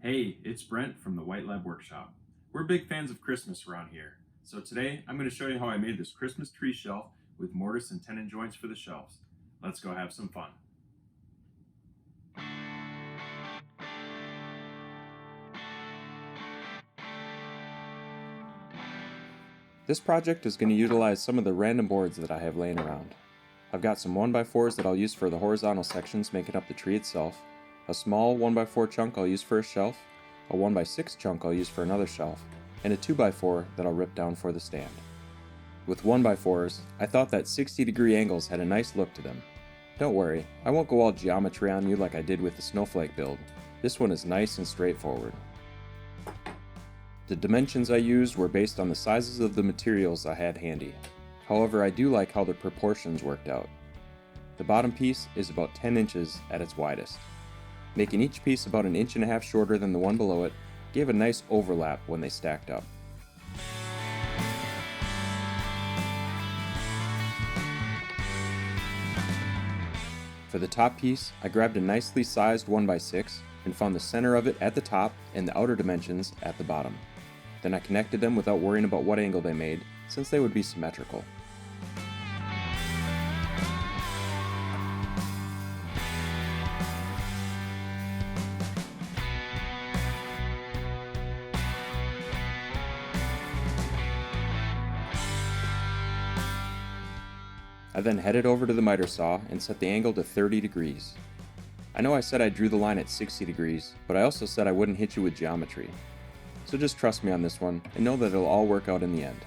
Hey, it's Brent from the White Lab Workshop. We're big fans of Christmas around here, so today I'm going to show you how I made this Christmas tree shelf with mortise and tenon joints for the shelves. Let's go have some fun. This project is going to utilize some of the random boards that I have laying around. I've got some 1x4s that I'll use for the horizontal sections making up the tree itself, a small 1x4 chunk I'll use for a shelf, a 1x6 chunk I'll use for another shelf, and a 2x4 that I'll rip down for the stand. With 1x4s, I thought that 60-degree angles had a nice look to them. Don't worry, I won't go all geometry on you like I did with the snowflake build. This one is nice and straightforward. The dimensions I used were based on the sizes of the materials I had handy. However, I do like how the proportions worked out. The bottom piece is about 10 inches at its widest. Making each piece about 1.5 inches shorter than the one below it gave a nice overlap when they stacked up. For the top piece, I grabbed a nicely sized 1x6 and found the center of it at the top and the outer dimensions at the bottom. Then I connected them without worrying about what angle they made, since they would be symmetrical. I then headed over to the miter saw and set the angle to 30 degrees. I know I said I drew the line at 60 degrees, but I also said I wouldn't hit you with geometry. So just trust me on this one and know that it'll all work out in the end.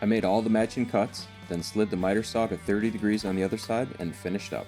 I made all the matching cuts, then slid the miter saw to 30 degrees on the other side and finished up.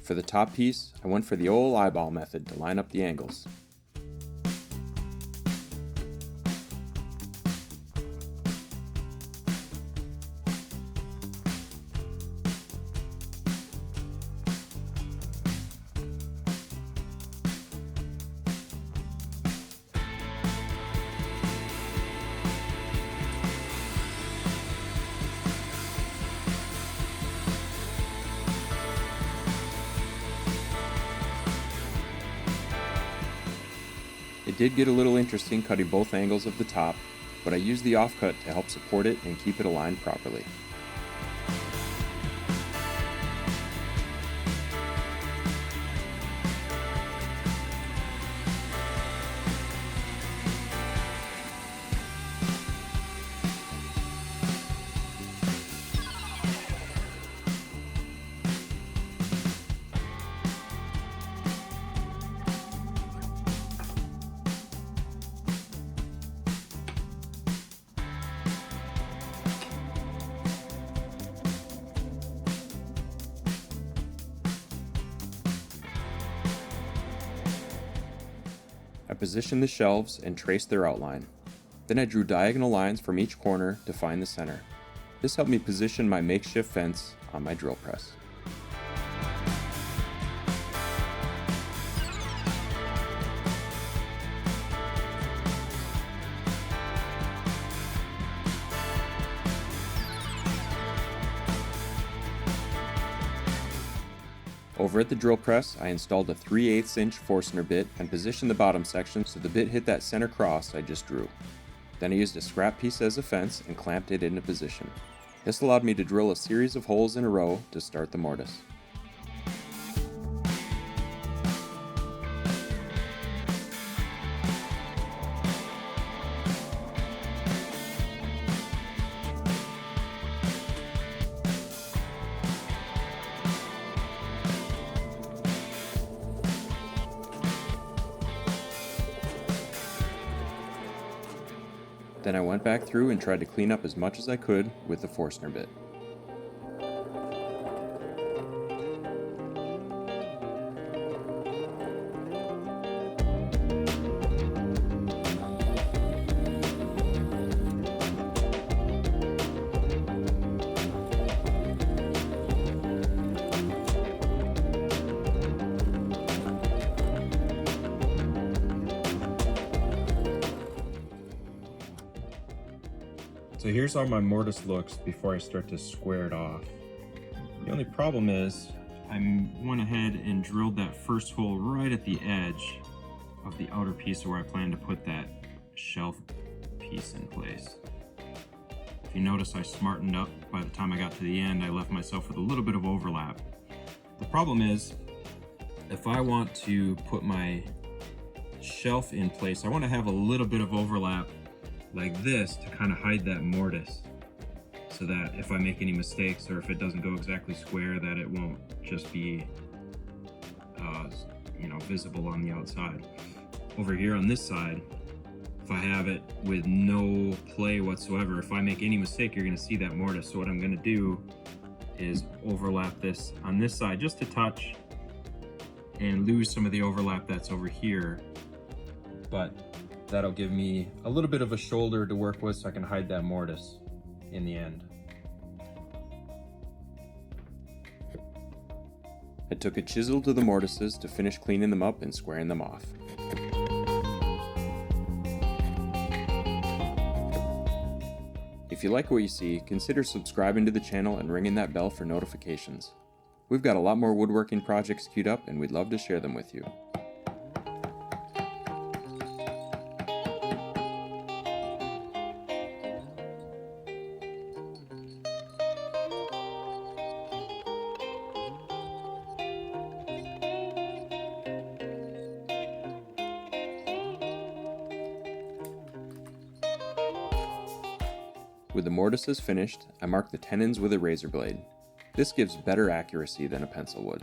For the top piece, I went for the old eyeball method to line up the angles. It did get a little interesting cutting both angles of the top, but I used the offcut to help support it and keep it aligned properly. I positioned the shelves and traced their outline. Then I drew diagonal lines from each corner to find the center. This helped me position my makeshift fence on my drill press. Over at the drill press, I installed a 3/8 inch Forstner bit and positioned the bottom section so the bit hit that center cross I just drew. Then I used a scrap piece as a fence and clamped it into position. This allowed me to drill a series of holes in a row to start the mortise. Then I went back through and tried to clean up as much as I could with the Forstner bit. So here's how my mortise looks before I start to square it off. The only problem is I went ahead and drilled that first hole right at the edge of the outer piece where I plan to put that shelf piece in place. If you notice, I smartened up. By the time I got to the end, I left myself with a little bit of overlap. The problem is, if I want to put my shelf in place, I want to have a little bit of overlap like this to kind of hide that mortise, so that if I make any mistakes or if it doesn't go exactly square, that it won't just be visible on the outside. Over here on this side, if I have it with no play whatsoever, if I make any mistake, you're going to see that mortise. So what I'm going to do is overlap this on this side just a touch and lose some of the overlap that's over here, but that'll give me a little bit of a shoulder to work with so I can hide that mortise in the end. I took a chisel to the mortises to finish cleaning them up and squaring them off. If you like what you see, consider subscribing to the channel and ringing that bell for notifications. We've got a lot more woodworking projects queued up and we'd love to share them with you. With the mortises finished, I mark the tenons with a razor blade. This gives better accuracy than a pencil would.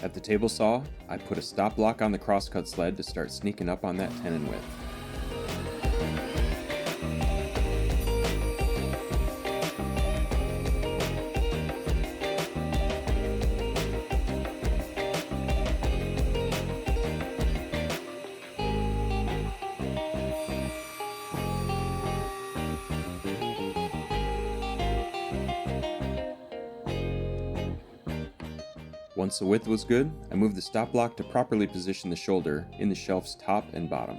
At the table saw, I put a stop block on the crosscut sled to start sneaking up on that tenon width. Once the width was good, I moved the stop block to properly position the shoulder in the shelf's top and bottom.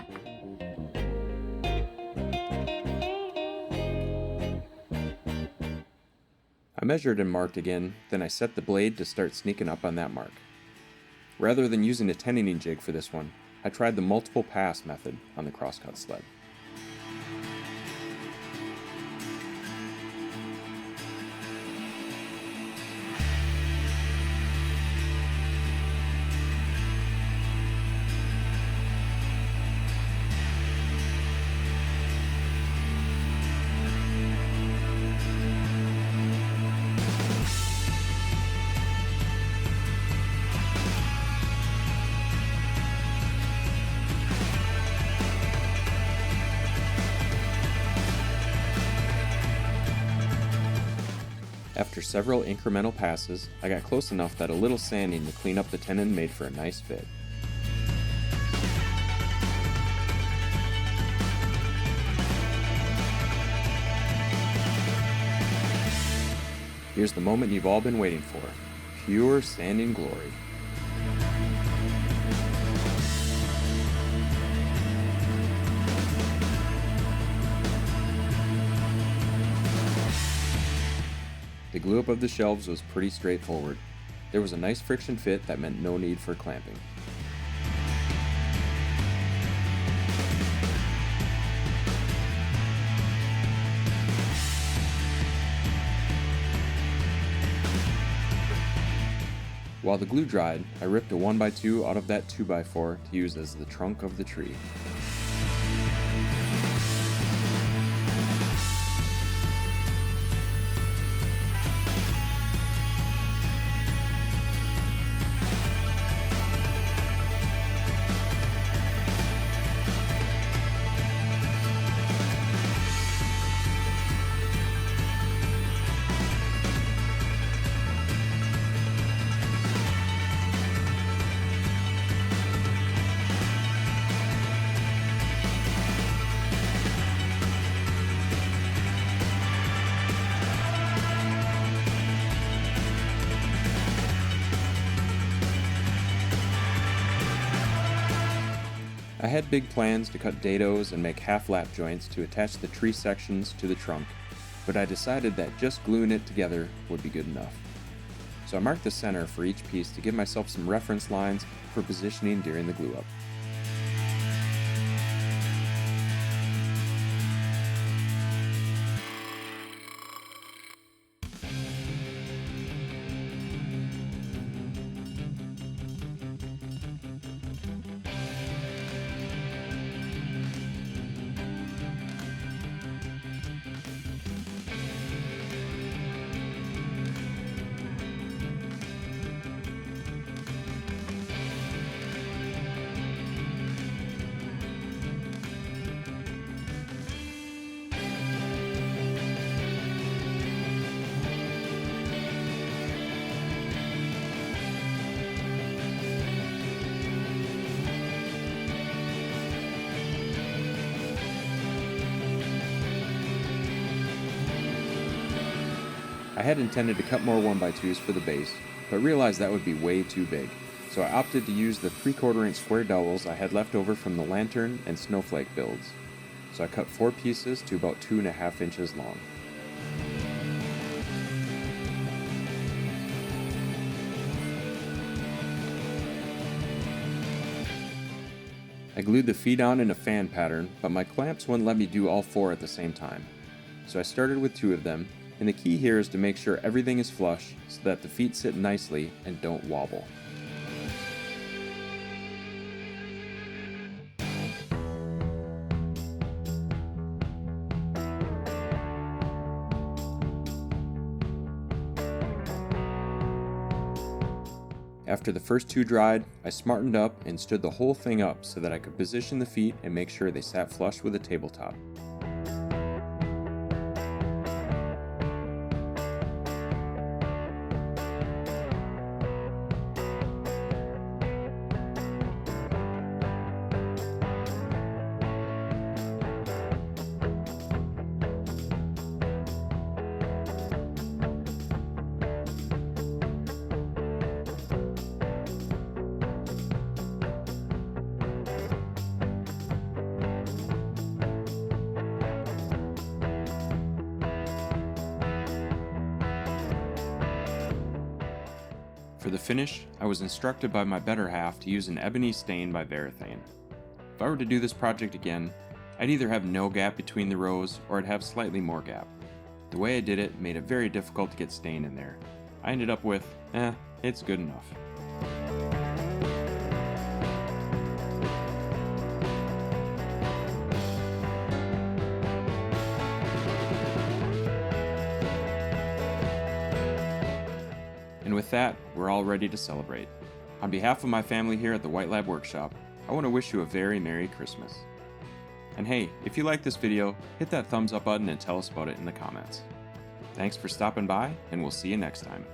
I measured and marked again, then I set the blade to start sneaking up on that mark. Rather than using a tenoning jig for this one, I tried the multiple pass method on the crosscut sled. After several incremental passes, I got close enough that a little sanding to clean up the tenon made for a nice fit. Here's the moment you've all been waiting for. Pure sanding glory. The glue up of the shelves was pretty straightforward. There was a nice friction fit that meant no need for clamping. While the glue dried, I ripped a 1x2 out of that 2x4 to use as the trunk of the tree. had big plans to cut dados and make half-lap joints to attach the tree sections to the trunk, but I decided that just gluing it together would be good enough. So I marked the center for each piece to give myself some reference lines for positioning during the glue up. I had intended to cut more 1x2s for the base, but realized that would be way too big, so I opted to use the 3/4 inch square dowels I had left over from the lantern and snowflake builds. So I cut 4 pieces to about 2.5 inches long. I glued the feet on in a fan pattern, but my clamps wouldn't let me do all 4 at the same time. So I started with 2 of them, and the key here is to make sure everything is flush so that the feet sit nicely and don't wobble. After the first 2 dried, I smartened up and stood the whole thing up so that I could position the feet and make sure they sat flush with the tabletop. For the finish, I was instructed by my better half to use an ebony stain by Varathane. If I were to do this project again, I'd either have no gap between the rows or I'd have slightly more gap. The way I did it made it very difficult to get stain in there. I ended up with, it's good enough. And with that, we're all ready to celebrate. On behalf of my family here at the White Lab Workshop, I want to wish you a very Merry Christmas. And hey, if you like this video, hit that thumbs up button and tell us about it in the comments. Thanks for stopping by, and we'll see you next time.